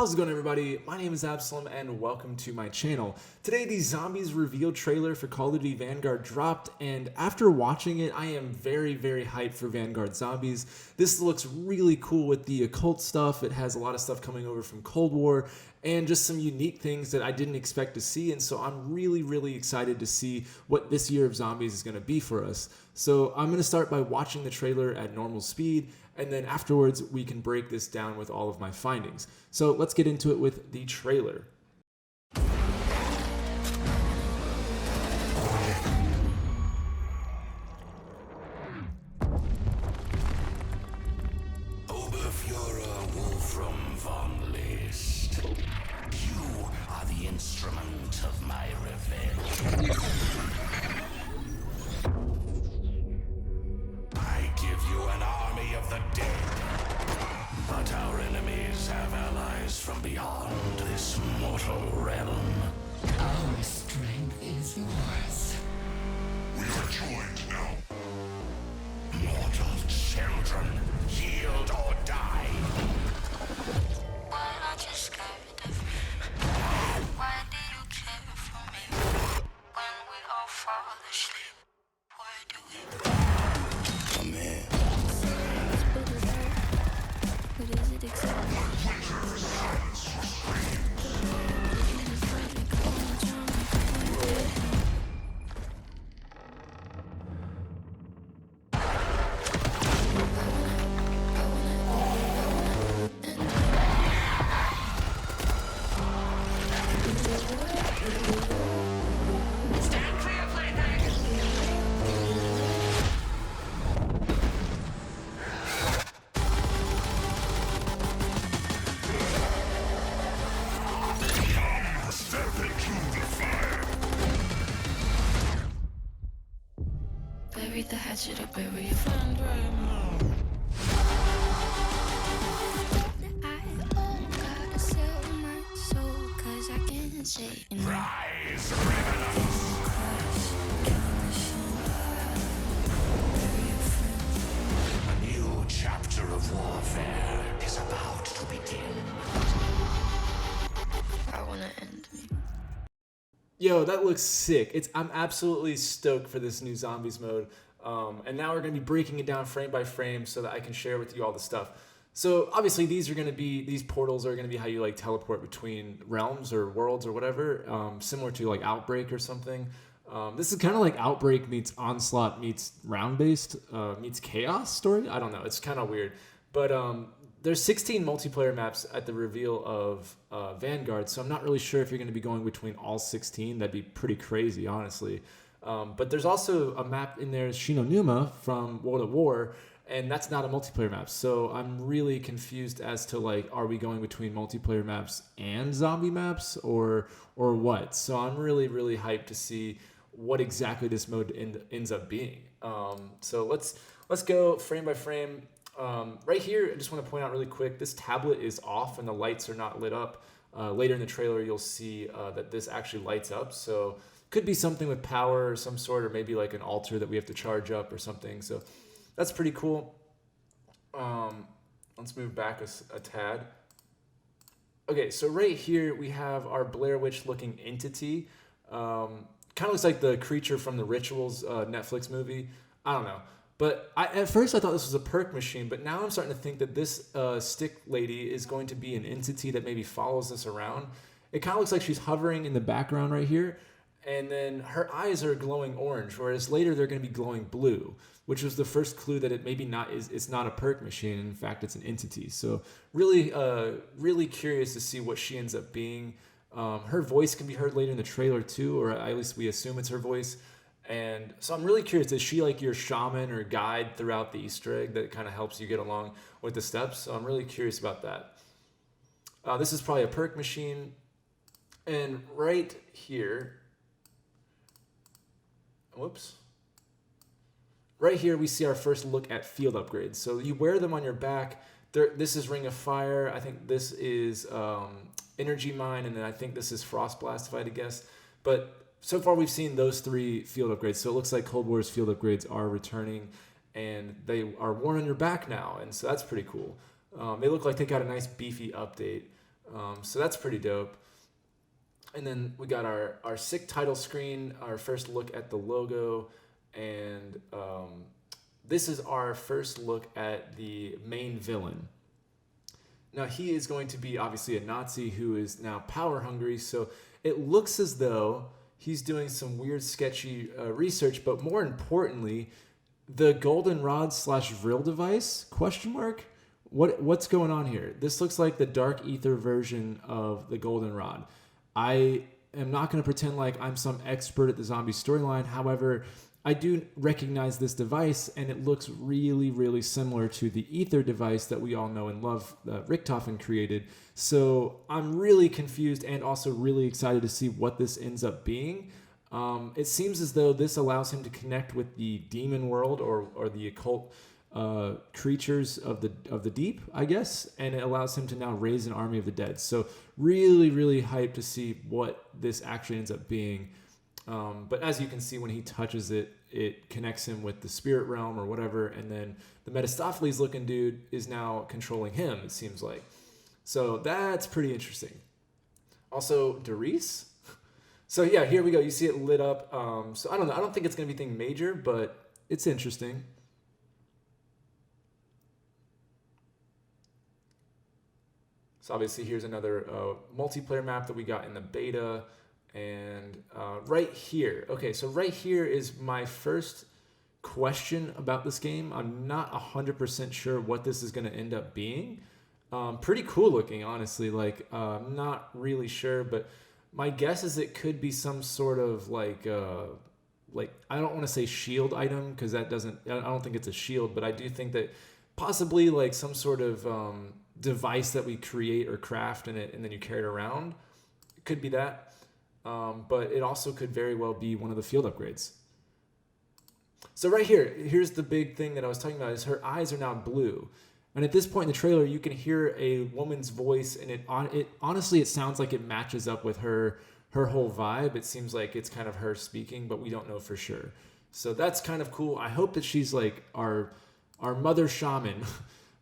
How's it going, everybody? My name is Absoulem and welcome to my channel. Today the Zombies reveal trailer for Call of Duty Vanguard dropped, and after watching it I am very hyped for Vanguard Zombies. This looks really cool with the occult stuff. It has a lot of stuff coming over from Cold War and just some unique things that I didn't expect to see, and so I'm really excited to see what this year of Zombies is going to be for us. So I'm going to start by watching the trailer at normal speed, and then afterwards we can break this down with all of my findings. So let's get into it with the trailer. Oberfuhrer Wolfram von List, you are the instrument of my revenge. I give you an army of the dead, but our enemies have allies from beyond this mortal realm. Our strength is yours. We are joined now. Mortal children, yield or die. Why aren't you scared of me? Why do you care for me? When we all fall asleep, why do we? Come here. What is it exactly? Stand clear, plaything! Step into the fire. Bury the hatchet or bury your friend right now. I gotta sell my soul, 'cause I can't say no. Rise, revenants! A new chapter of warfare is about to begin. I wanna end me. Yo, that looks sick. I'm absolutely stoked for this new Zombies mode. And now we're going to be breaking it down frame by frame so that I can share with you all the stuff. So obviously these portals are going to be how you like teleport between realms or worlds or whatever, similar to like Outbreak or something. This is kind of like Outbreak meets Onslaught meets round-based meets Chaos story. I don't know. It's kind of weird. But there's 16 multiplayer maps at the reveal of Vanguard, so I'm not really sure if you're going to be going between all 16. That'd be pretty crazy, honestly. But there's also a map in there, Shinonuma from World at War, and that's not a multiplayer map. So I'm really confused as to like, are we going between multiplayer maps and zombie maps or what? So I'm really hyped to see what exactly this mode ends up being. So let's go frame by frame. Right here, I just want to point out really quick, this tablet is off and the lights are not lit up. Later in the trailer, you'll see that this actually lights up. So could be something with power or some sort, or maybe like an altar that we have to charge up or something. So that's pretty cool. Let's move back a tad. Okay, so right here we have our Blair Witch looking entity. Kind of looks like the creature from the Rituals Netflix movie. I don't know. But at first I thought this was a perk machine, but now I'm starting to think that this stick lady is going to be an entity that maybe follows us around. It kind of looks like she's hovering in the background right here, and then her eyes are glowing orange, whereas later they're going to be glowing blue, which was the first clue that it maybe it's not a perk machine. In fact, it's an entity. So really curious to see what she ends up being. Her voice can be heard later in the trailer too, or at least we assume it's her voice. And so I'm really curious, is she like your shaman or guide throughout the Easter egg that kind of helps you get along with the steps? So I'm really curious about that. This is probably a perk machine. And right here, right here we see our first look at field upgrades. So you wear them on your back. This is Ring of Fire. I think this is Energy Mine, and then I think this is Frost Blast, if I had to guess. But so far we've seen those 3 field upgrades. So it looks like Cold War's field upgrades are returning, and they are worn on your back now, and so that's pretty cool. They look like they got a nice beefy update. So that's pretty dope. And then we got our sick title screen, our first look at the logo, and this is our first look at the main villain. Now, he is going to be obviously a Nazi who is now power hungry, so it looks as though he's doing some weird, sketchy research, but more importantly, the goldenrod / vril device, question mark? What's going on here? This looks like the dark ether version of the goldenrod. I am not going to pretend like I'm some expert at the zombie storyline. However, I do recognize this device, and it looks really, really similar to the ether device that we all know and love that Richtofen created. So I'm really confused and also really excited to see what this ends up being. It seems as though this allows him to connect with the demon world or the occult creatures of the deep, I guess, and it allows him to now raise an army of the dead. So really, really hyped to see what this actually ends up being. But as you can see, when he touches it, it connects him with the spirit realm or whatever, and then the Mephistopheles looking dude is now controlling him, it seems like. So that's pretty interesting. Also, Doris. So yeah, here we go. You see it lit up. So I don't know. I don't think it's going to be anything major, but it's interesting. So obviously here's another multiplayer map that we got in the beta. And right here, okay, so right here is my first question about this game. I'm not 100% sure what this is going to end up being. Pretty cool looking, honestly. Like, I'm not really sure, but my guess is it could be some sort of like I don't want to say shield item because I don't think it's a shield, but I do think that possibly like some sort of device that we create or craft in it and then you carry it around. It could be that. But it also could very well be one of the field upgrades. So right here's the big thing that I was talking about is her eyes are now blue. And at this point in the trailer, you can hear a woman's voice, and it honestly, it sounds like it matches up with her whole vibe. It seems like it's kind of her speaking, but we don't know for sure. So that's kind of cool. I hope that she's like our mother shaman.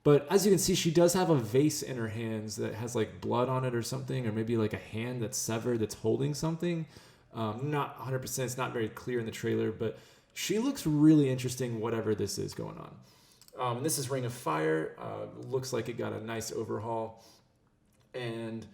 But as you can see, she does have a vase in her hands that has like blood on it or something, or maybe like a hand that's severed that's holding something. Not 100%. It's not very clear in the trailer, but she looks really interesting, whatever this is going on. And this is Ring of Fire. Looks like it got a nice overhaul. And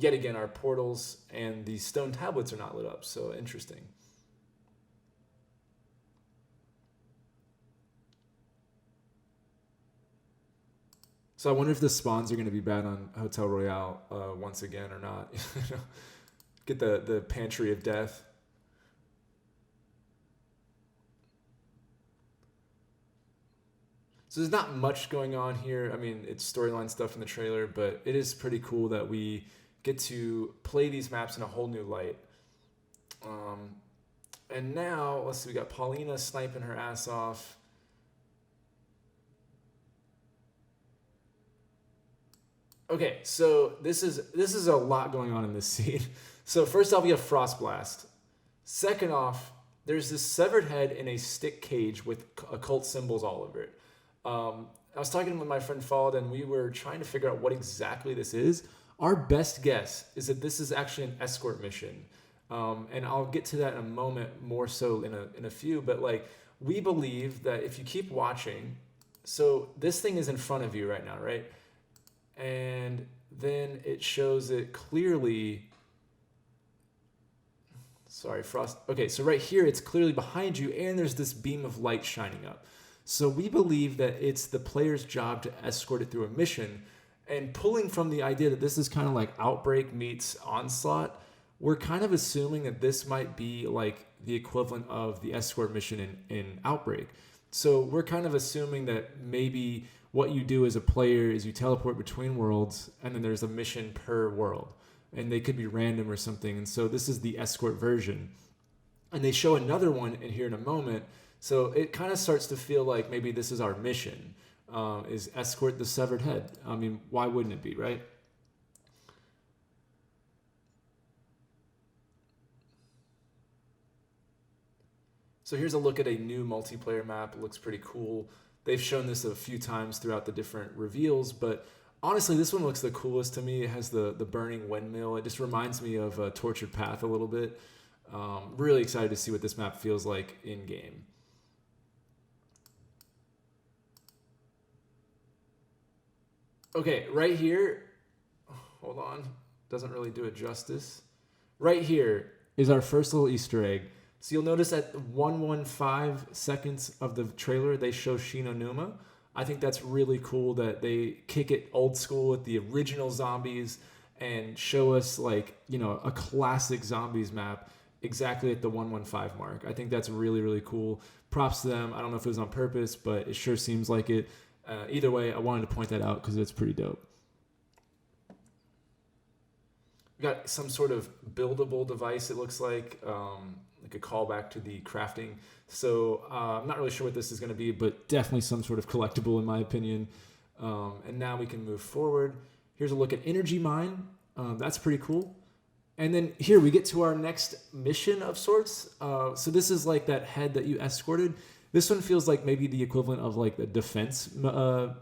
yet again, our portals and the stone tablets are not lit up. So interesting. So I wonder if the spawns are going to be bad on Hotel Royale once again or not. Get the pantry of death. So there's not much going on here. I mean, it's storyline stuff in the trailer, but it is pretty cool that we get to play these maps in a whole new light. And now, let's see, we got Paulina sniping her ass off. Okay, so this is a lot going on in this scene. So first off, we have Frost Blast. Second off, there's this severed head in a stick cage with occult symbols all over it. I was talking with my friend Fald, and we were trying to figure out what exactly this is. Our best guess is that this is actually an escort mission. And I'll get to that in a moment, more so in a few, but like we believe that if you keep watching, so this thing is in front of you right now, right? And then it shows it clearly. Sorry, Frost. Okay, so right here, it's clearly behind you, and there's this beam of light shining up. So we believe that it's the player's job to escort it through a mission. And pulling from the idea that this is kind of like Outbreak meets Onslaught, we're kind of assuming that this might be like the equivalent of the escort mission in Outbreak. So we're kind of assuming that maybe what you do as a player is you teleport between worlds, and then there's a mission per world. And they could be random or something. And so this is the escort version. And they show another one in here in a moment. So it kind of starts to feel like maybe this is our mission, is escort the severed head. I mean, why wouldn't it be, right? So here's a look at a new multiplayer map. It looks pretty cool. They've shown this a few times throughout the different reveals, but Honestly, this one looks the coolest to me. It has the burning windmill. It just reminds me of Tortured Path a little bit. Really excited to see what this map feels like in game. Okay, right here, hold on, doesn't really do it justice. Right here is our first little Easter egg. So you'll notice at 115 seconds of the trailer, they show Shinonuma. I think that's really cool that they kick it old school with the original zombies and show us like, you know, a classic zombies map exactly at the 115 mark. I think that's really, really cool. Props to them. I don't know if it was on purpose, but it sure seems like it. Either way, I wanted to point that out because it's pretty dope. We got some sort of buildable device, it looks like a callback to the crafting. So I'm not really sure what this is going to be, but definitely some sort of collectible in my opinion. And now we can move forward. Here's a look at Energy Mine. That's pretty cool. And then here we get to our next mission of sorts. So this is like that head that you escorted. This one feels like maybe the equivalent of like the defense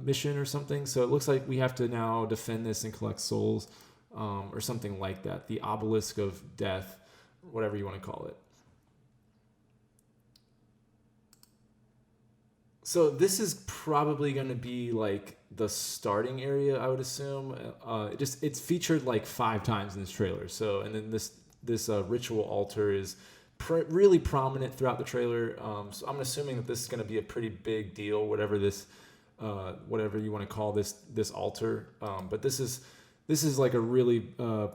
mission or something. So it looks like we have to now defend this and collect souls or something like that. The obelisk of death, whatever you want to call it. So this is probably going to be like the starting area, I would assume. It's featured like 5 times in this trailer. So, and then this ritual altar is really prominent throughout the trailer. So I'm assuming that this is going to be a pretty big deal, whatever you want to call this altar. But this is like a really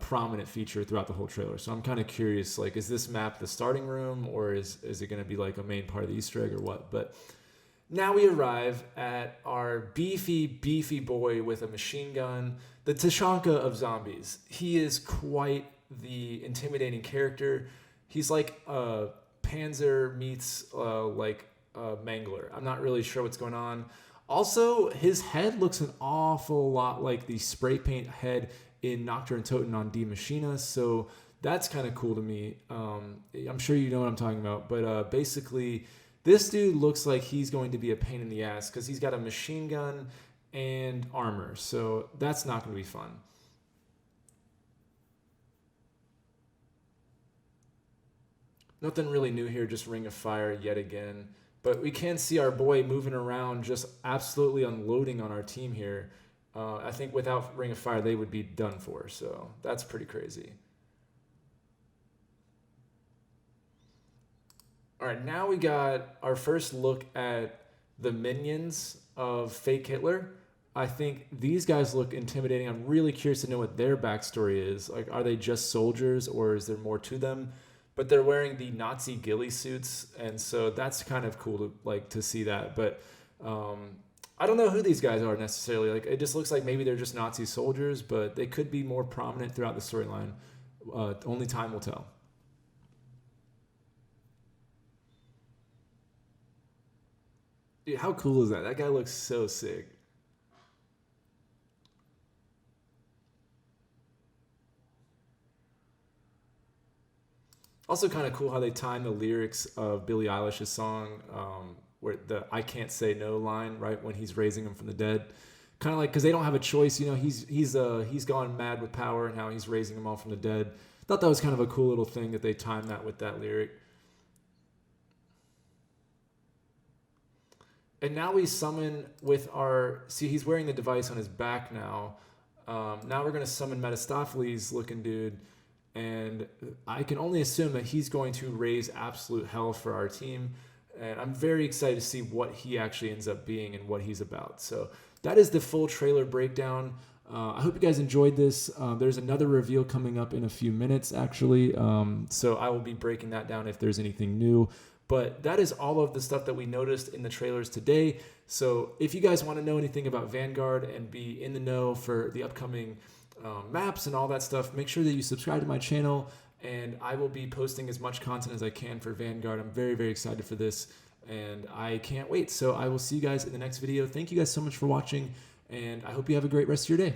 prominent feature throughout the whole trailer. So I'm kind of curious, like, is this map the starting room, or is it going to be like a main part of the Easter egg or what? But now we arrive at our beefy boy with a machine gun, the Tashanka of zombies. He is quite the intimidating character. He's like Panzer meets Mangler. I'm not really sure what's going on. Also, his head looks an awful lot like the spray paint head in Nocturne Toten on Die Maschine, so that's kind of cool to me. I'm sure you know what I'm talking about, but basically, this dude looks like he's going to be a pain in the ass because he's got a machine gun and armor, so that's not going to be fun. Nothing really new here, just Ring of Fire yet again. But we can see our boy moving around, just absolutely unloading on our team here. I think without Ring of Fire, they would be done for, so that's pretty crazy. All right, now we got our first look at the minions of Fake Hitler. I think these guys look intimidating. I'm really curious to know what their backstory is. Like, are they just soldiers or is there more to them? But they're wearing the Nazi ghillie suits, and so that's kind of cool to see that. But I don't know who these guys are necessarily. Like, it just looks like maybe they're just Nazi soldiers, but they could be more prominent throughout the storyline. Only time will tell. Dude, how cool is that? That guy looks so sick. Also kind of cool how they time the lyrics of Billie Eilish's song where the "I can't say no" line, right, when he's raising him from the dead. Kind of like, because they don't have a choice, you know, he's gone mad with power and how he's raising them all from the dead. Thought that was kind of a cool little thing that they timed that with that lyric. And now we summon with see, he's wearing the device on his back now. Now we're going to summon Metastopheles looking dude. And I can only assume that he's going to raise absolute hell for our team. And I'm very excited to see what he actually ends up being and what he's about. So that is the full trailer breakdown. I hope you guys enjoyed this. There's another reveal coming up in a few minutes, actually. So I will be breaking that down if there's anything new. But that is all of the stuff that we noticed in the trailers today. So if you guys want to know anything about Vanguard and be in the know for the upcoming maps and all that stuff, make sure that you subscribe to my channel, and I will be posting as much content as I can for Vanguard. I'm very, very excited for this, and I can't wait. So I will see you guys in the next video. Thank you guys so much for watching, and I hope you have a great rest of your day.